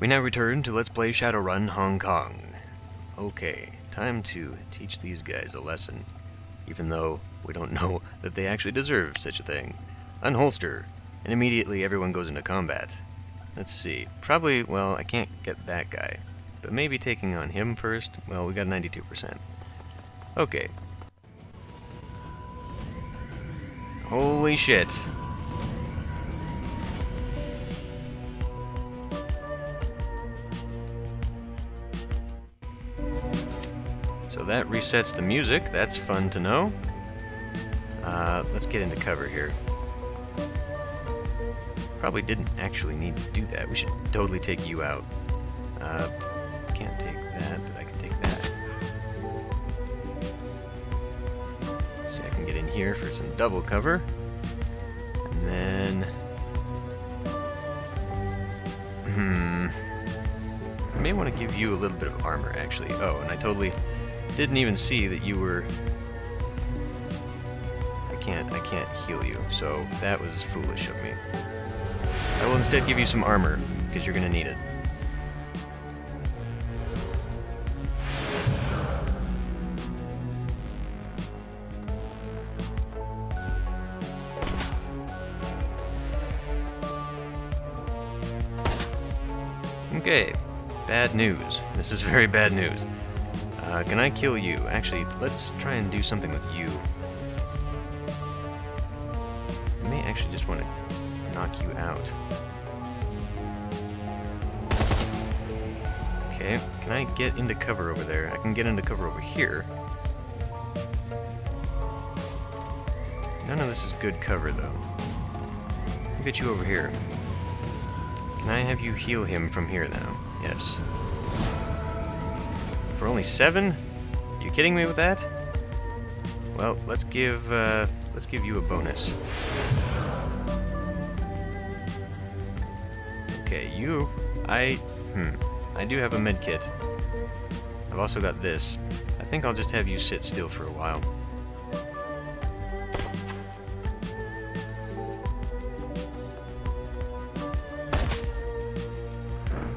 We now return to Let's Play Shadowrun Hong Kong. Okay, time to teach these guys a lesson, even though we don't know that they actually deserve such a thing. Unholster, and immediately everyone goes into combat. Let's see, probably, well, I can't get that guy, but maybe taking on him first. Well, we got 92%. Okay. Holy shit. So that resets the music, that's fun to know. Let's get into cover here. Probably didn't actually need to do that, we should totally take you out. Can't take that, but I can take that. Let's see, I can get in here for some double cover. And then... I may want to give you a little bit of armor, actually. Oh, and I totally didn't even see that you were... I can't heal you, so that was foolish of me. I will instead give you some armor, because you're going to need it. Okay, bad news. This is very bad news. Can I kill you? Actually, let's try and do something with you. I may actually just want to knock you out. Okay, can I get into cover over there? I can get into cover over here. None of this is good cover, though. I'll get you over here. Can I have you heal him from here now? Yes. For only 7? Are you kidding me with that? Well, let's give you a bonus. Okay, you... I do have a med kit. I've also got this. I think I'll just have you sit still for a while.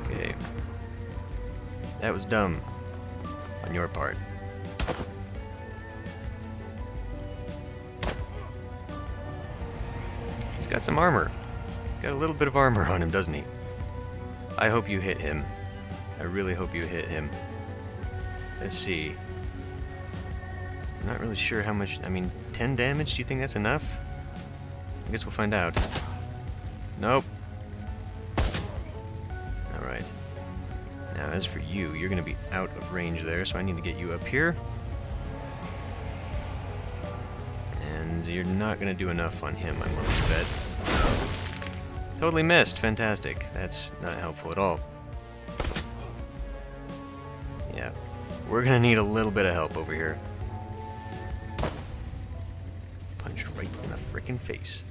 Okay. That was dumb. On your part. He's got some armor. He's got a little bit of armor on him, doesn't he? I hope you hit him. I really hope you hit him. Let's see. I'm not really sure how much... I mean, 10 damage? Do you think that's enough? I guess we'll find out. Nope. Alright. Now, as for you, you're going to be out of range there, so I need to get you up here. And you're not going to do enough on him, I'm willing to bet. Totally missed. Fantastic. That's not helpful at all. Yeah. We're going to need a little bit of help over here. Punched right in the frickin' face.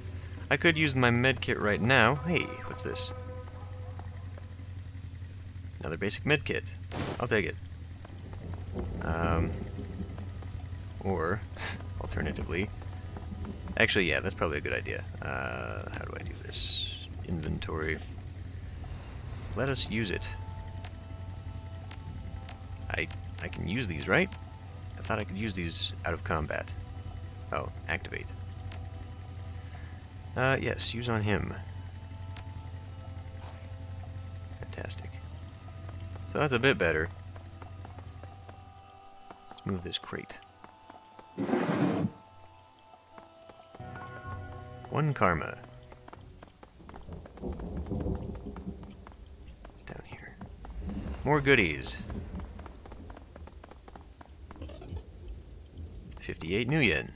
I could use my medkit right now. Hey, what's this? Another basic medkit. I'll take it. Or, alternatively... Actually, yeah, that's probably a good idea. How do I do this? Inventory. Let us use it. I can use these, right? I thought I could use these out of combat. Oh, activate. Yes, use on him. Fantastic. So that's a bit better. Let's move this crate. 1 karma. It's down here. More goodies. 58 new yen.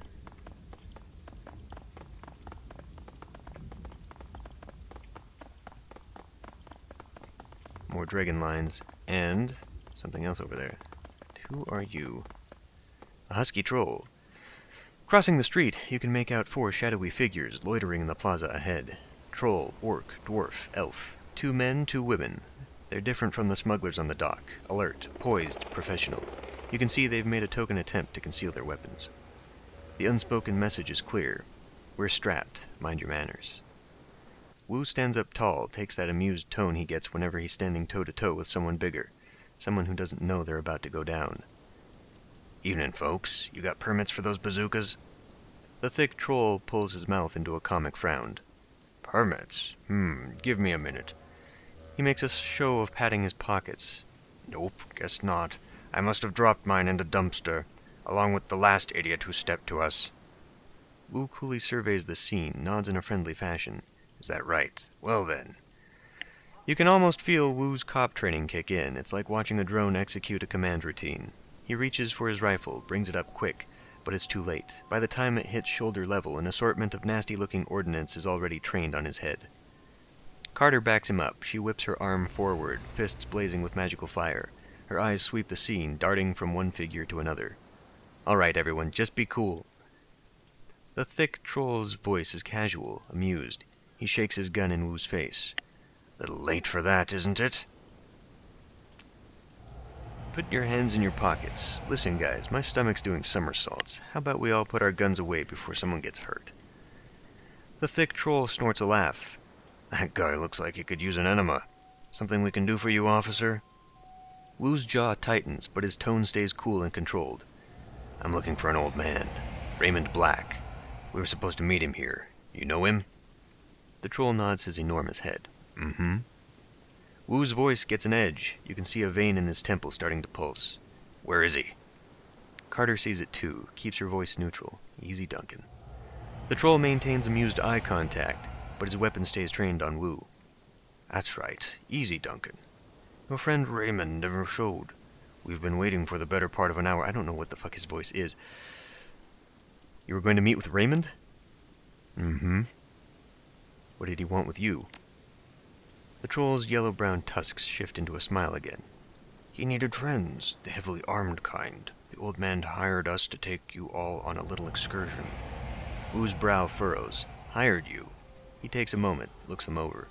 More dragon lines. And something else over there. Who are you? A husky troll. Crossing the street, you can make out 4 shadowy figures loitering in the plaza ahead. Troll, orc, dwarf, elf. 2 men, 2 women. They're different from the smugglers on the dock. Alert, poised, professional. You can see they've made a token attempt to conceal their weapons. The unspoken message is clear. We're strapped. Mind your manners. Wu stands up tall, takes that amused tone he gets whenever he's standing toe-to-toe with someone bigger, someone who doesn't know they're about to go down. "Evening, folks. You got permits for those bazookas?" The thick troll pulls his mouth into a comic frown. "Permits? Give me a minute." He makes a show of patting his pockets. "Nope, guess not. I must have dropped mine in the dumpster, along with the last idiot who stepped to us." Wu coolly surveys the scene, nods in a friendly fashion. "Is that right? Well then." You can almost feel Wu's cop training kick in. It's like watching a drone execute a command routine. He reaches for his rifle, brings it up quick, but it's too late. By the time it hits shoulder level, an assortment of nasty-looking ordnance is already trained on his head. Carter backs him up. She whips her arm forward, fists blazing with magical fire. Her eyes sweep the scene, darting from one figure to another. "All right, everyone, just be cool." The thick troll's voice is casual, amused. He shakes his gun in Wu's face. "Little late for that, isn't it?" Put your hands in your pockets. Listen, guys, my stomach's doing somersaults. How about we all put our guns away before someone gets hurt? The thick troll snorts a laugh. "That guy looks like he could use an enema. Something we can do for you, officer?" Wu's jaw tightens, but his tone stays cool and controlled. "I'm looking for an old man. Raymond Black. We were supposed to meet him here. You know him?" The troll nods his enormous head. "Mm-hmm." Wu's voice gets an edge. You can see a vein in his temple starting to pulse. "Where is he?" Carter sees it too, keeps her voice neutral. Easy, Duncan. The troll maintains amused eye contact, but his weapon stays trained on Wu. "That's right. Easy, Duncan. Your friend Raymond never showed. We've been waiting for the better part of an hour." I don't know what the fuck his voice is. "You were going to meet with Raymond?" "Mm-hmm." "What did he want with you?" The troll's yellow-brown tusks shift into a smile again. "He needed friends, the heavily armed kind. The old man hired us to take you all on a little excursion." Wu's brow furrows. "Hired you?" He takes a moment, looks them over.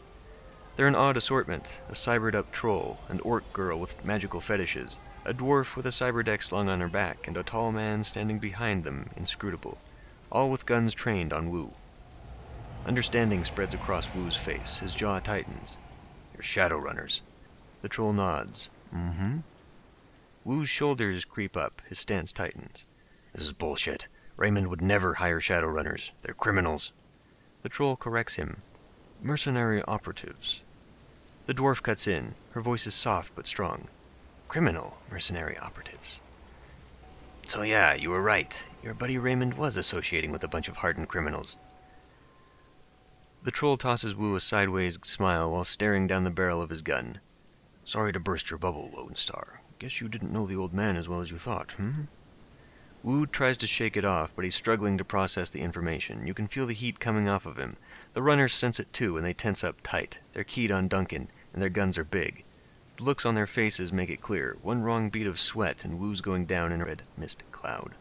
They're an odd assortment: a cybered-up troll, an orc girl with magical fetishes, a dwarf with a cyberdeck slung on her back, and a tall man standing behind them, inscrutable, all with guns trained on Wu. Understanding spreads across Wu's face. His jaw tightens. "You're Shadowrunners." The troll nods. "Mm-hmm." Wu's shoulders creep up. His stance tightens. "This is bullshit. Raymond would never hire Shadowrunners. They're criminals." The troll corrects him. "Mercenary operatives." The dwarf cuts in. Her voice is soft but strong. "Criminal mercenary operatives." "So yeah, you were right. Your buddy Raymond was associating with a bunch of hardened criminals." The troll tosses Wu a sideways smile while staring down the barrel of his gun. "Sorry to burst your bubble, Lone Star. Guess you didn't know the old man as well as you thought, Wu tries to shake it off, but he's struggling to process the information. You can feel the heat coming off of him. The runners sense it too, and they tense up tight. They're keyed on Duncan, and their guns are big. The looks on their faces make it clear. One wrong beat of sweat, and Wu's going down in a red mist cloud.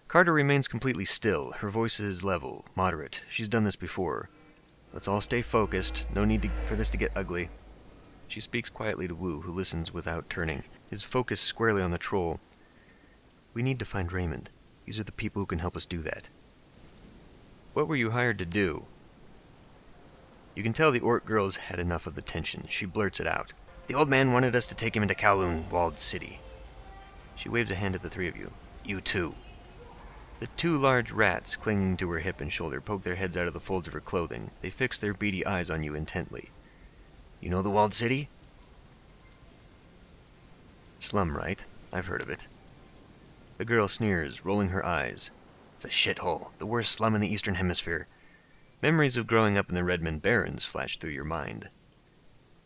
Carter remains completely still. Her voice is level, moderate. She's done this before. "Let's all stay focused. No need for this to get ugly." She speaks quietly to Wu, who listens without turning, his focus squarely on the troll. "We need to find Raymond. These are the people who can help us do that." "What were you hired to do?" You can tell the orc girl's had enough of the tension. She blurts it out. "The old man wanted us to take him into Kowloon Walled City." She waves a hand at the three of you. "You too." The two large rats clinging to her hip and shoulder poke their heads out of the folds of her clothing. They fix their beady eyes on you intently. "You know the Walled City?" "Slum, right? I've heard of it." The girl sneers, rolling her eyes. "It's a shithole, the worst slum in the Eastern Hemisphere." Memories of growing up in the Redmond Barrens flash through your mind.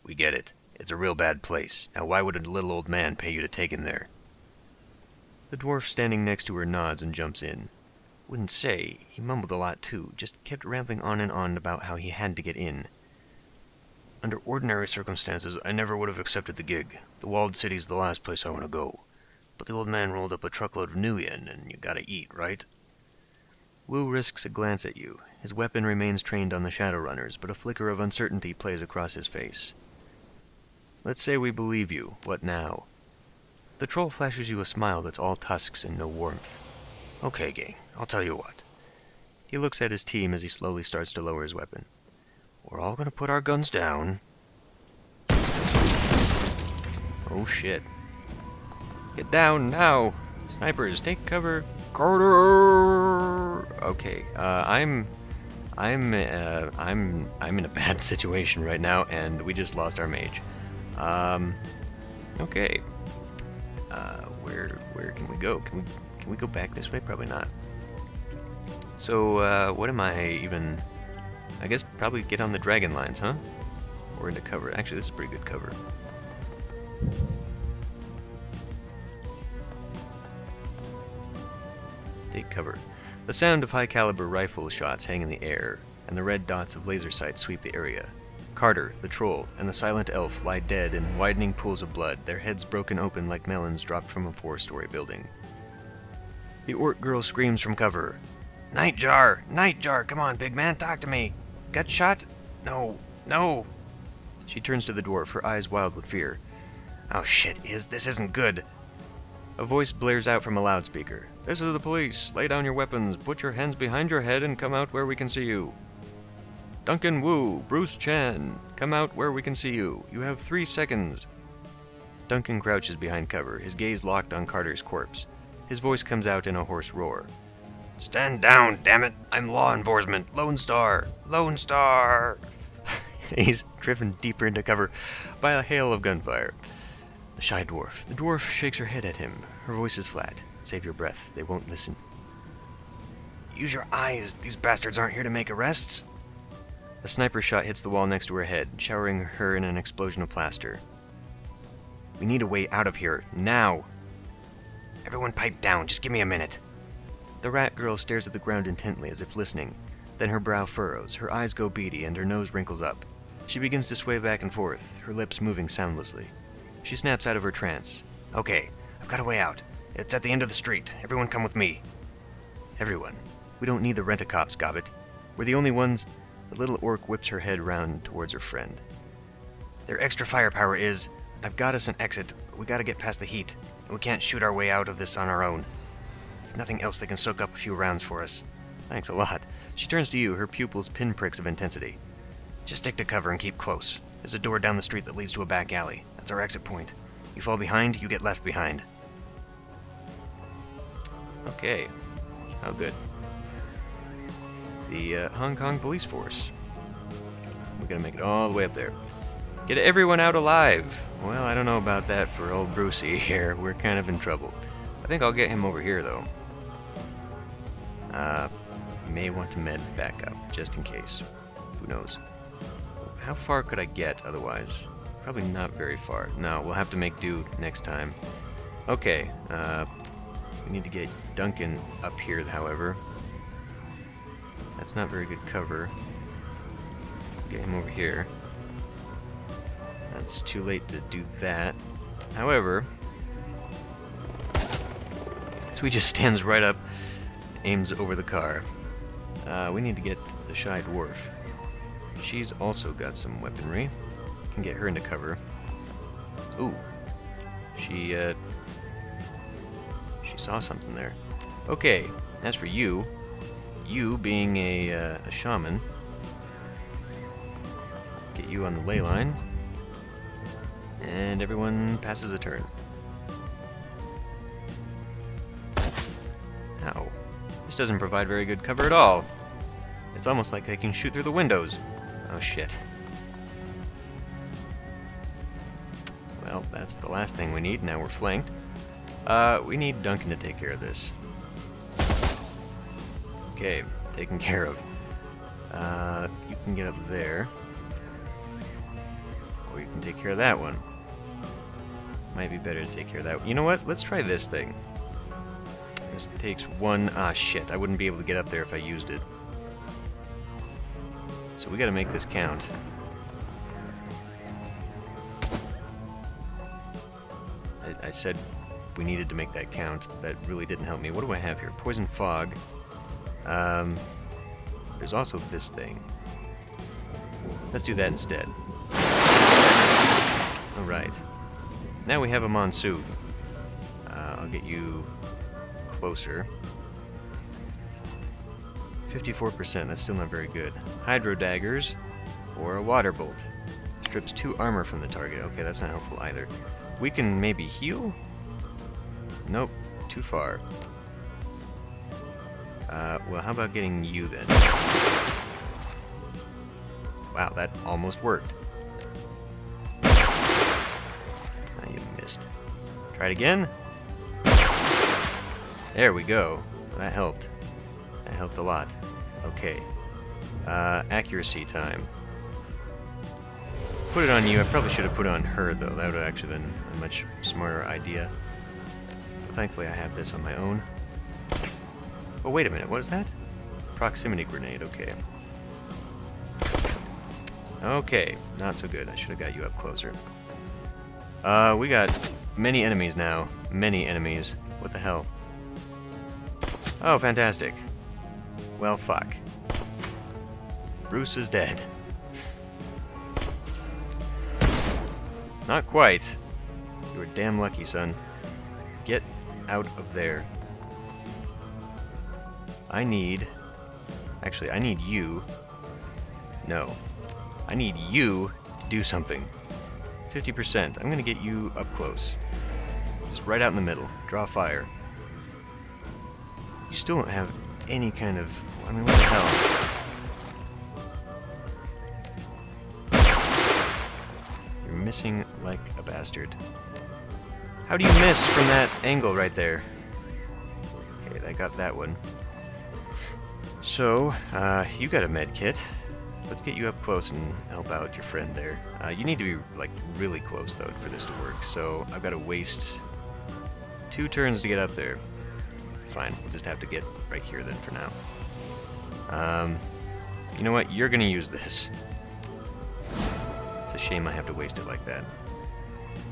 "We get it. It's a real bad place. Now why would a little old man pay you to take him there?" The dwarf standing next to her nods and jumps in. "Wouldn't say. He mumbled a lot too, just kept rambling on and on about how he had to get in." "Under ordinary circumstances, I never would have accepted the gig. The Walled City's the last place I want to go. But the old man rolled up a truckload of new yen, and you gotta eat, right?" Wu risks a glance at you. His weapon remains trained on the Shadowrunners, but a flicker of uncertainty plays across his face. "Let's say we believe you. What now?" The troll flashes you a smile that's all tusks and no warmth. "Okay, gang, I'll tell you what." He looks at his team as he slowly starts to lower his weapon. We're all gonna put our guns down. Oh shit. Get down now! Snipers, take cover! Carter! Okay, I'm in a bad situation right now, and we just lost our mage. Okay. Where can we go? Can we go back this way? Probably not. So, what am I even... I guess probably get on the dragon lines, huh? Or into cover. Actually, this is pretty good cover. Take cover. The sound of high-caliber rifle shots hang in the air, and the red dots of laser sights sweep the area. Carter, the troll, and the silent elf lie dead in widening pools of blood, their heads broken open like melons dropped from a 4-story building. The orc girl screams from cover. Nightjar! Nightjar! Come on, big man, talk to me! Got shot? No. No! She turns to the dwarf, her eyes wild with fear. Oh shit, this isn't good. A voice blares out from a loudspeaker. This is the police. Lay down your weapons, put your hands behind your head, and come out where we can see you. Duncan Wu, Bruce Chan, come out where we can see you. You have 3 seconds. Duncan crouches behind cover, his gaze locked on Carter's corpse. His voice comes out in a hoarse roar. Stand down, damn it! I'm law enforcement. Lone Star! Lone Star! He's driven deeper into cover by a hail of gunfire. The shy dwarf. The dwarf shakes her head at him. Her voice is flat. Save your breath. They won't listen. Use your eyes. These bastards aren't here to make arrests. A sniper shot hits the wall next to her head, showering her in an explosion of plaster. We need a way out of here. Now! Everyone pipe down. Just give me a minute. The rat girl stares at the ground intently as if listening. Then her brow furrows, her eyes go beady, and her nose wrinkles up. She begins to sway back and forth, her lips moving soundlessly. She snaps out of her trance. Okay, I've got a way out. It's at the end of the street. Everyone come with me. Everyone. We don't need the rent-a-cops, Gobbet. We're the only ones... The little orc whips her head round towards her friend. Their extra firepower is... I've got us an exit, but we gotta get past the heat, and we can't shoot our way out of this on our own. If nothing else, they can soak up a few rounds for us. Thanks a lot. She turns to you, her pupils pinpricks of intensity. Just stick to cover and keep close. There's a door down the street that leads to a back alley. That's our exit point. You fall behind, you get left behind. Okay. How good. The Hong Kong police force. We're gonna make it all the way up there. Get everyone out alive! Well, I don't know about that for old Brucey here. We're kind of in trouble. I think I'll get him over here, though. May want to med back up, just in case. Who knows? How far could I get otherwise? Probably not very far. No, we'll have to make do next time. Okay, we need to get Duncan up here, however. That's not very good cover. Get him over here. That's too late to do that. However, so he just stands right up, aims over the car. We need to get the shy dwarf. She's also got some weaponry. Can get her into cover. Ooh, she saw something there. Okay, as for you, you being a shaman, get you on the ley line, and everyone passes a turn. Ow. This doesn't provide very good cover at all. It's almost like they can shoot through the windows. Oh shit. Well, that's the last thing we need. Now we're flanked. We need Duncan to take care of this. Okay, taken care of. You can get up there. Or you can take care of that one. Might be better to take care of that one. You know what? Let's try this thing. This takes one... Ah, shit. I wouldn't be able to get up there if I used it. So we gotta make this count. I said we needed to make that count. That really didn't help me. What do I have here? Poison fog. There's also this thing. Let's do that instead. Alright. Now we have a monsoon. I'll get you closer. 54%, that's still not very good. Hydro daggers. Or a water bolt. Strips 2 armor from the target. Okay, that's not helpful either. We can maybe heal? Nope, too far. Well, how about getting you then? Wow, that almost worked. Ah, you missed. Try it again. There we go. That helped. That helped a lot. Okay. Accuracy time. Put it on you. I probably should have put it on her, though. That would have actually been a much smarter idea. But thankfully, I have this on my own. Oh, wait a minute. What is that? Proximity grenade. Okay. Okay. Not so good. I should have got you up closer. We got many enemies now. Many enemies. What the hell? Oh, fantastic. Well, fuck. Bruce is dead. Not quite. You were damn lucky, son. Get out of there. I need... Actually, I need you... No. I need you to do something. 50%. I'm gonna get you up close. Just right out in the middle. Draw fire. You still don't have any kind of... I mean, what the hell? You're missing like a bastard. How do you miss from that angle right there? Okay, I got that one. So, you got a med kit. Let's get you up close and help out your friend there. You need to be, like, really close, though, for this to work. So, I've got to waste 2 turns to get up there. Fine, we'll just have to get right here then for now. You know what? You're gonna use this. It's a shame I have to waste it like that.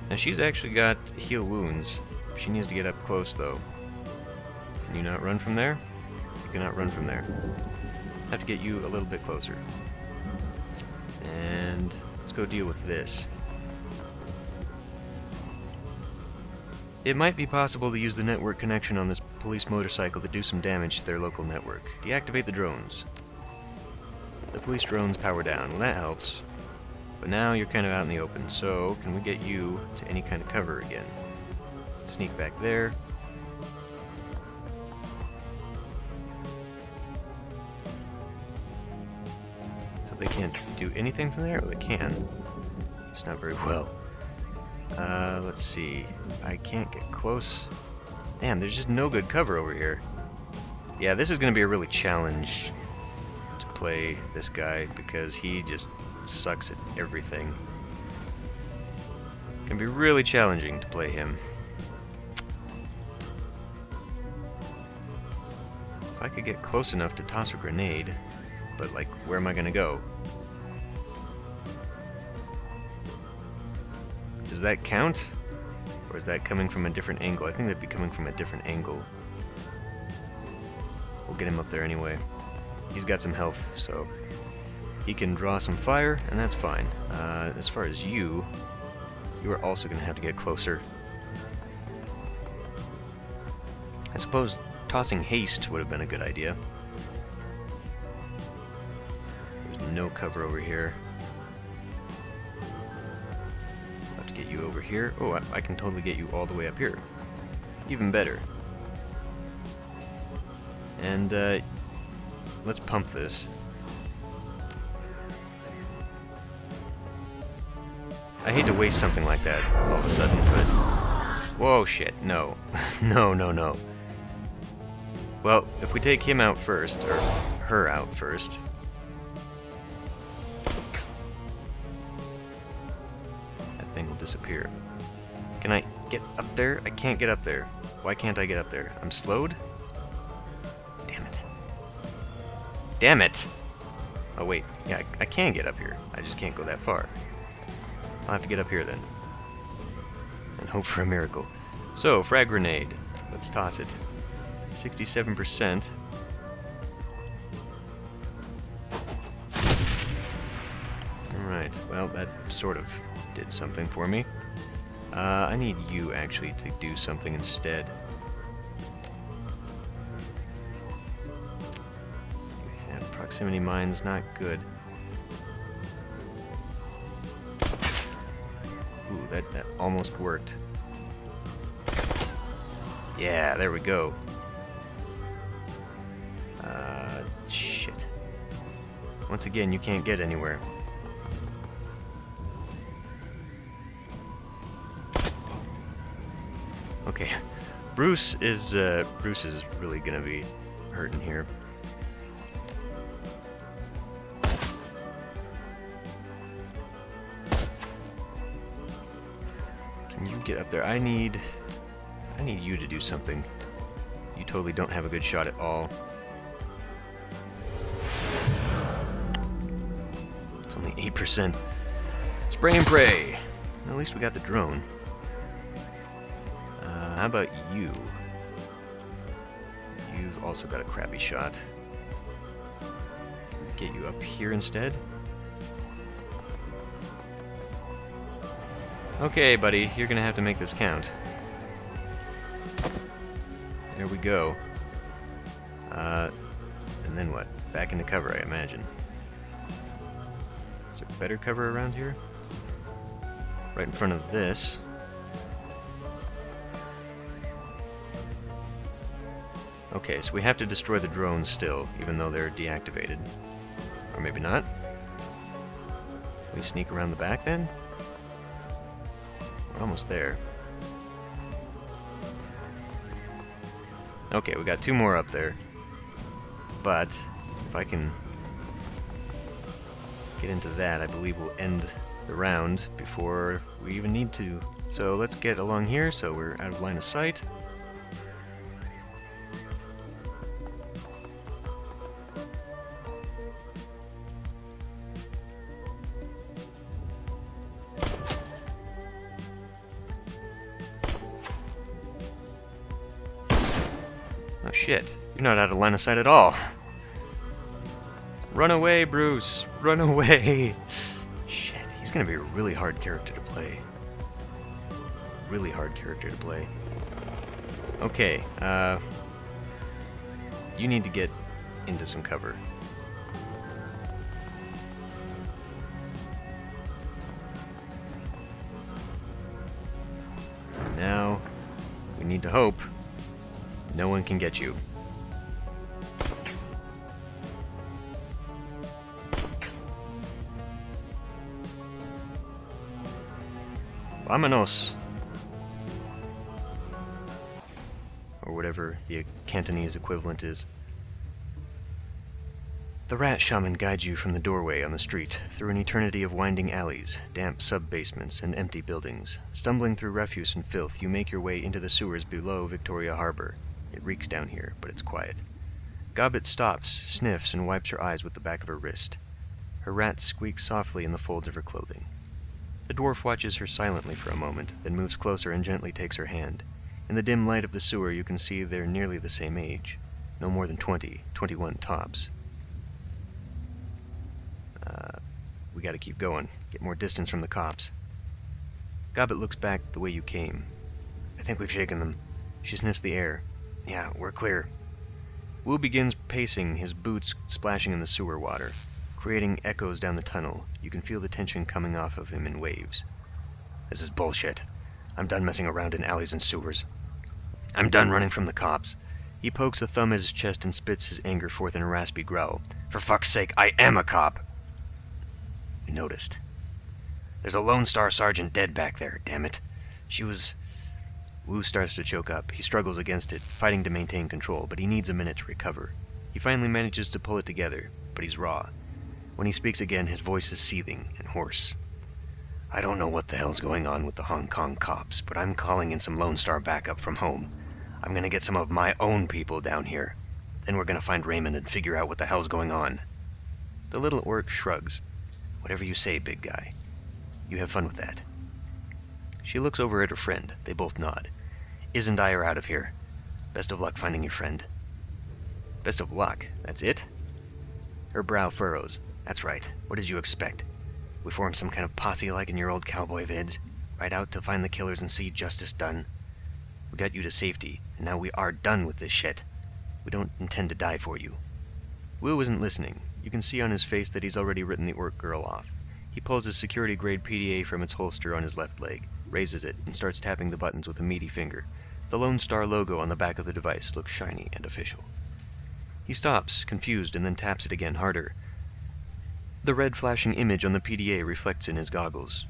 Now, she's actually got heal wounds. She needs to get up close, though. Can you not run from there? You cannot run from there. I have to get you a little bit closer. And let's go deal with this. It might be possible to use the network connection on this police motorcycle to do some damage to their local network. Deactivate the drones. The police drones power down. Well, that helps. But now you're kind of out in the open, so can we get you to any kind of cover again? Sneak back there. So they can't do anything from there? Or they can. Just not very well. Let's see. I can't get close. Damn, there's just no good cover over here. Yeah, this is going to be a really challenge to play this guy because he just sucks at everything. Can be really challenging to play him. If I could get close enough to toss a grenade, but like, where am I going to go? Does that count? Or is that coming from a different angle? I think that'd be coming from a different angle. We'll get him up there anyway. He's got some health, so he can draw some fire, and that's fine. As far as you are also going to have to get closer. I suppose tossing haste would have been a good idea. There's no cover over here. Get you over here. Oh, I can totally get you all the way up here. Even better. And, let's pump this. I hate to waste something like that all of a sudden, but... Whoa, shit, no. No, no, no. Well, if we take him out first, or her out first... will disappear. Can I get up there? I can't get up there. Why can't I get up there? I'm slowed? Damn it. Damn it! Oh wait, yeah, I can get up here. I just can't go that far. I'll have to get up here then. And hope for a miracle. So, frag grenade. Let's toss it. 67%. Alright, well, that sort of did something for me. I need you actually to do something instead. Yeah, proximity mine's not good. that almost worked. Yeah, there we go. Shit. Once again, you can't get anywhere. Okay, Bruce is really gonna be hurting here. Can you get up there? I need you to do something. You totally don't have a good shot at all. It's only 8%. Spray and pray. At least we got the drone. How about you? You've also got a crappy shot. Get you up here instead. Okay, buddy, you're gonna have to make this count. There we go. And then what? Back into cover, I imagine. Is there better cover around here? Right in front of this. Okay, so we have to destroy the drones still, even though they're deactivated. Or maybe not. We sneak around the back then? We're almost there. Okay, we got 2 more up there. But if I can get into that, I believe we'll end the round before we even need to. So let's get along here so we're out of line of sight. Oh shit, you're not out of line of sight at all. Run away, Bruce! Run away! Shit, he's gonna be a really hard character to play. Really hard character to play. Okay, you need to get into some cover. Now, we need to hope no one can get you. Vámonos! Or whatever the Cantonese equivalent is. The rat shaman guides you from the doorway on the street, through an eternity of winding alleys, damp sub-basements, and empty buildings. Stumbling through refuse and filth, you make your way into the sewers below Victoria Harbor. It reeks down here, but it's quiet. Gobbet stops, sniffs, and wipes her eyes with the back of her wrist. Her rat squeaks softly in the folds of her clothing. The dwarf watches her silently for a moment, then moves closer and gently takes her hand. In the dim light of the sewer, you can see they're nearly the same age. No more than 20, 21 tops. We gotta keep going. Get more distance from the cops. Gobbet looks back the way you came. I think we've shaken them. She sniffs the air. Yeah, we're clear. Wu begins pacing, his boots splashing in the sewer water. Creating echoes down the tunnel, you can feel the tension coming off of him in waves. This is bullshit. I'm done messing around in alleys and sewers. I'm done running from the cops. He pokes a thumb at his chest and spits his anger forth in a raspy growl. For fuck's sake, I am a cop! We noticed. There's a Lone Star Sergeant dead back there, damn it. She was... Wu starts to choke up. He struggles against it, fighting to maintain control, but he needs a minute to recover. He finally manages to pull it together, but he's raw. When he speaks again, his voice is seething and hoarse. I don't know what the hell's going on with the Hong Kong cops, but I'm calling in some Lone Star backup from home. I'm gonna get some of my own people down here. Then we're gonna find Raymond and figure out what the hell's going on. The little orc shrugs. Whatever you say, big guy. You have fun with that. She looks over at her friend. They both nod. Iz and I are out of here. Best of luck finding your friend. Best of luck? That's it? Her brow furrows. That's right. What did you expect? We formed some kind of posse like in your old cowboy vids? Right out to find the killers and see justice done? We got you to safety, and now we are done with this shit. We don't intend to die for you. Wu isn't listening. You can see on his face that he's already written the orc girl off. He pulls his security-grade PDA from its holster on his left leg. raises it, and starts tapping the buttons with a meaty finger. The Lone Star logo on the back of the device looks shiny and official. He stops, confused, and then taps it again harder. The red flashing image on the PDA reflects in his goggles.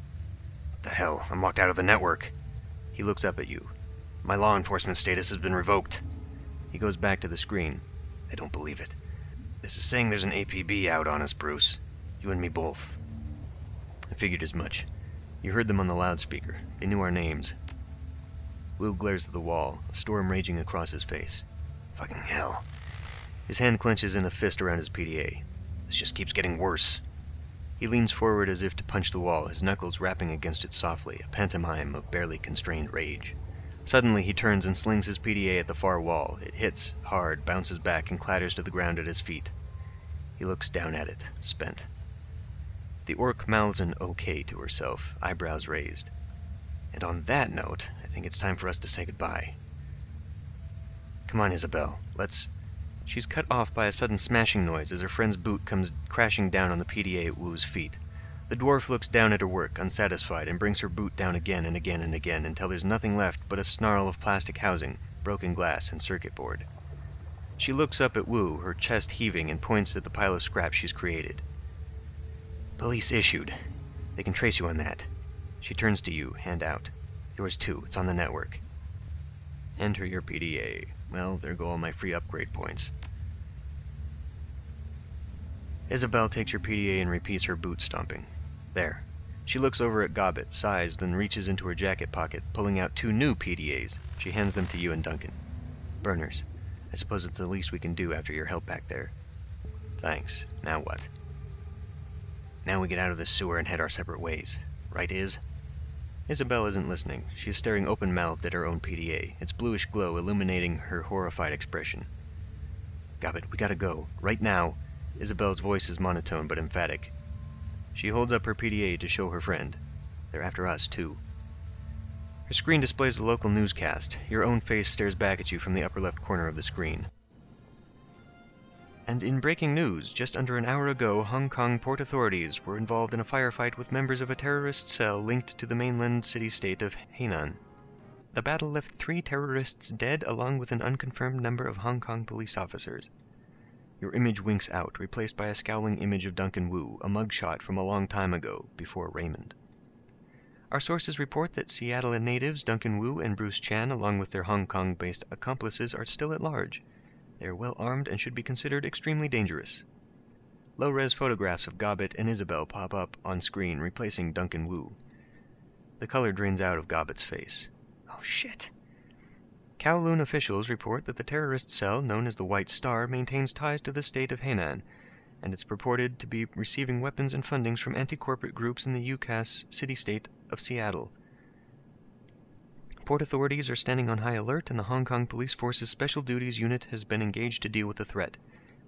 What the hell? I'm locked out of the network. He looks up at you. My law enforcement status has been revoked. He goes back to the screen. I don't believe it. This is saying there's an APB out on us, Bruce. You and me both. I figured as much. You heard them on the loudspeaker. They knew our names. Will glares at the wall, a storm raging across his face. Fucking hell. His hand clenches in a fist around his PDA. This just keeps getting worse. He leans forward as if to punch the wall, his knuckles rapping against it softly, a pantomime of barely constrained rage. Suddenly, he turns and slings his PDA at the far wall. It hits hard, bounces back, and clatters to the ground at his feet. He looks down at it, spent. The orc mouths an okay to herself, eyebrows raised. And on that note, I think it's time for us to say goodbye. Come on, Isabel. Let's... She's cut off by a sudden smashing noise as her friend's boot comes crashing down on the PDA at Wu's feet. The dwarf looks down at her work, unsatisfied, and brings her boot down again and again and again until there's nothing left but a snarl of plastic housing, broken glass, and circuit board. She looks up at Wu, her chest heaving, and points at the pile of scrap she's created. Police issued. They can trace you on that. She turns to you, hand out. Yours too, it's on the network. Enter your PDA. Well, there go all my free upgrade points. Isabel takes your PDA and repeats her boot stomping. There. She looks over at Gobbet, sighs, then reaches into her jacket pocket, pulling out 2 new PDAs. She hands them to you and Duncan. Burners. I suppose it's the least we can do after your help back there. Thanks. Now what? Now we get out of this sewer and head our separate ways. Right, Iz? Isabel isn't listening. She is staring open-mouthed at her own PDA, its bluish glow illuminating her horrified expression. Gobbet, we gotta go. Right now. Isabel's voice is monotone but emphatic. She holds up her PDA to show her friend. They're after us, too. Her screen displays the local newscast. Your own face stares back at you from the upper left corner of the screen. And in breaking news, just under an hour ago, Hong Kong port authorities were involved in a firefight with members of a terrorist cell linked to the mainland city-state of Hainan. The battle left 3 terrorists dead along with an unconfirmed number of Hong Kong police officers. Your image winks out, replaced by a scowling image of Duncan Wu, a mugshot from a long time ago, before Raymond. Our sources report that Seattle natives Duncan Wu and Bruce Chan, along with their Hong Kong-based accomplices, are still at large. They are well armed and should be considered extremely dangerous. Low-res photographs of Gobbet and Isabel pop up on screen, replacing Duncan Wu. The color drains out of Gobbet's face. Oh, shit. Kowloon officials report that the terrorist cell, known as the White Star, maintains ties to the state of Hainan, and it's purported to be receiving weapons and fundings from anti-corporate groups in the UCAS city-state of Seattle. Port authorities are standing on high alert, and the Hong Kong Police Force's Special Duties Unit has been engaged to deal with the threat.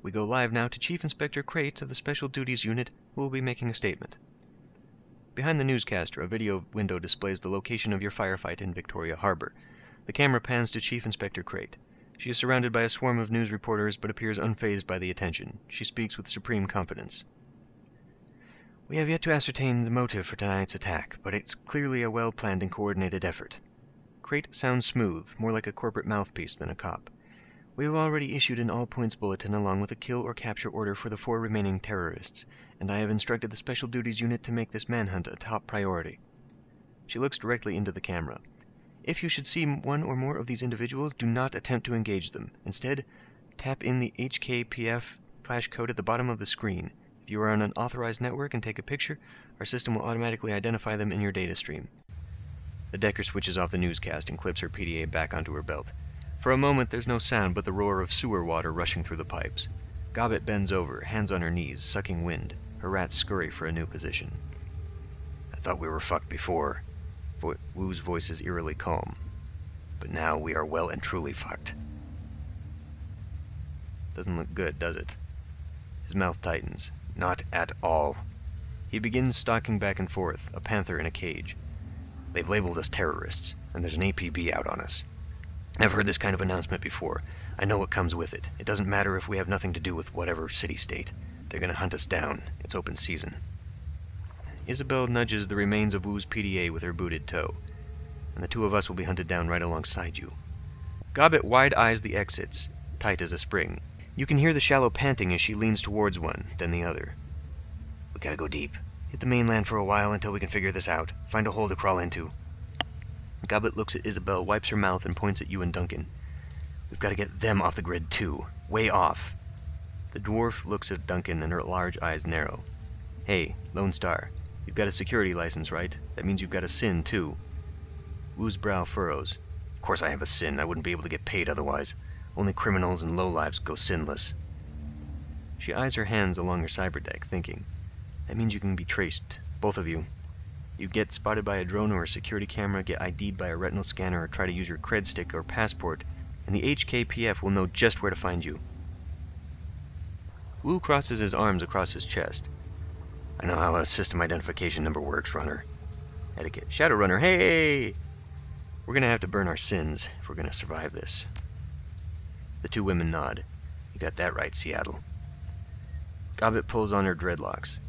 We go live now to Chief Inspector Crate of the Special Duties Unit, who will be making a statement. Behind the newscaster, a video window displays the location of your firefight in Victoria Harbor. The camera pans to Chief Inspector Crate. She is surrounded by a swarm of news reporters, but appears unfazed by the attention. She speaks with supreme confidence. We have yet to ascertain the motive for tonight's attack, but it's clearly a well-planned and coordinated effort. Crate sounds smooth, more like a corporate mouthpiece than a cop. We have already issued an all-points bulletin along with a kill or capture order for the 4 remaining terrorists, and I have instructed the Special Duties Unit to make this manhunt a top priority. She looks directly into the camera. If you should see one or more of these individuals, do not attempt to engage them. Instead, tap in the HKPF flash code at the bottom of the screen. If you are on an authorized network and take a picture, our system will automatically identify them in your data stream. The Decker switches off the newscast and clips her PDA back onto her belt. For a moment, there's no sound but the roar of sewer water rushing through the pipes. Gobbet bends over, hands on her knees, sucking wind. Her rats scurry for a new position. I thought we were fucked before. Wu's voice is eerily calm. But now we are well and truly fucked. Doesn't look good, does it? His mouth tightens. Not at all. He begins stalking back and forth, a panther in a cage. They've labeled us terrorists, and there's an APB out on us. I've heard this kind of announcement before. I know what comes with it. It doesn't matter if we have nothing to do with whatever city-state. They're gonna hunt us down. It's open season. Isabel nudges the remains of Wu's PDA with her booted toe. and the two of us will be hunted down right alongside you. Gobbet wide-eyes the exits, tight as a spring. You can hear the shallow panting as she leans towards one, then the other. We gotta go deep. Hit the mainland for a while until we can figure this out. Find a hole to crawl into. Gobbet looks at Isabel, wipes her mouth, and points at you and Duncan. We've got to get them off the grid, too. Way off. The dwarf looks at Duncan, and her large eyes narrow. Hey, Lone Star, you've got a security license, right? That means you've got a SIN, too. Wu's brow furrows. Of course I have a SIN. I wouldn't be able to get paid otherwise. Only criminals and lowlives go sinless. She eyes her hands along her cyberdeck, thinking. That means you can be traced, both of you. You get spotted by a drone or a security camera, get ID'd by a retinal scanner, or try to use your cred stick or passport, and the HKPF will know just where to find you. Wu crosses his arms across his chest. I know how a system identification number works, Runner. Etiquette. Shadowrunner, hey! We're gonna have to burn our sins if we're gonna survive this. The two women nod. You got that right, Seattle. Gobbet pulls on her dreadlocks.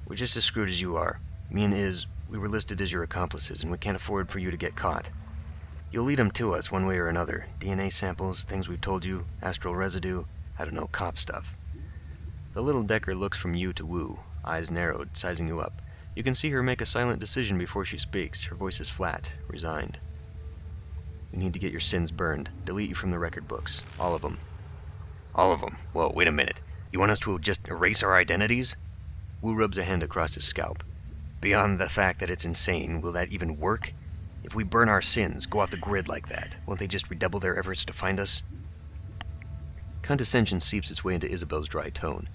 We're just as screwed as you are. Me and Iz, we were listed as your accomplices, and we can't afford for you to get caught. You'll lead them to us one way or another. DNA samples, things we've told you, astral residue, I don't know, cop stuff. The little Decker looks from you to Wu, eyes narrowed, sizing you up. You can see her make a silent decision before she speaks. Her voice is flat, resigned. We need to get your sins burned. Delete you from the record books. All of them. All of them? Whoa, wait a minute. You want us to just erase our identities? Wu rubs a hand across his scalp. Beyond the fact that it's insane, will that even work? If we burn our sins, go off the grid like that, won't they just redouble their efforts to find us? Condescension seeps its way into Isabel's dry tone.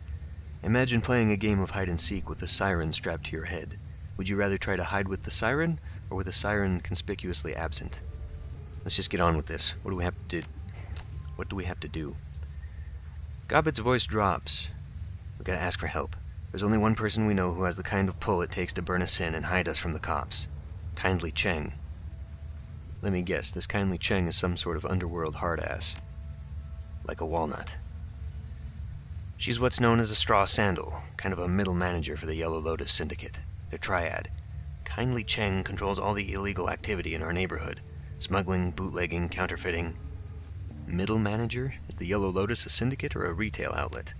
Imagine playing a game of hide-and-seek with a siren strapped to your head. Would you rather try to hide with the siren, or with the siren conspicuously absent? Let's just get on with this. What do we have to do? Gobbet's voice drops. We gotta ask for help. There's only one person we know who has the kind of pull it takes to burn us in and hide us from the cops. Kindly Cheng. Let me guess, this Kindly Cheng is some sort of underworld hard-ass. Like a walnut. She's what's known as a straw sandal, kind of a middle manager for the Yellow Lotus Syndicate. Their triad. Kindly Cheng controls all the illegal activity in our neighborhood. Smuggling, bootlegging, counterfeiting. Middle manager? Is the Yellow Lotus a syndicate or a retail outlet?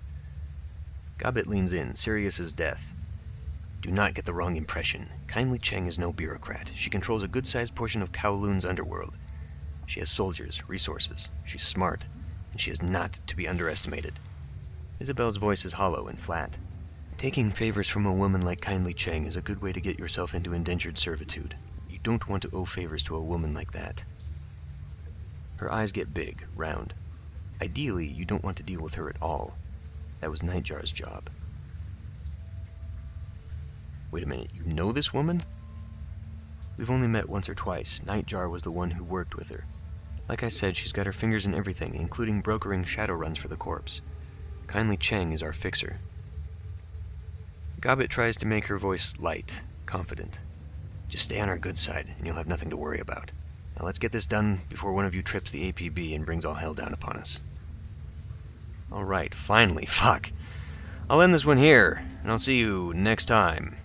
Gobbet leans in, serious as death. Do not get the wrong impression. Kindly Cheng is no bureaucrat. She controls a good-sized portion of Kowloon's underworld. She has soldiers, resources. She's smart, and she is not to be underestimated. Isabel's voice is hollow and flat. Taking favors from a woman like Kindly Cheng is a good way to get yourself into indentured servitude. You don't want to owe favors to a woman like that. Her eyes get big, round. Ideally, you don't want to deal with her at all. That was Nightjar's job. Wait a minute, you know this woman? We've only met once or twice. Nightjar was the one who worked with her. Like I said, she's got her fingers in everything, including brokering Shadowruns for the Corps. Kindly Cheng is our fixer. Gobbet tries to make her voice light, confident. Just stay on our good side, and you'll have nothing to worry about. Now let's get this done before one of you trips the APB and brings all hell down upon us. Alright, finally, fuck. I'll end this one here, and I'll see you next time.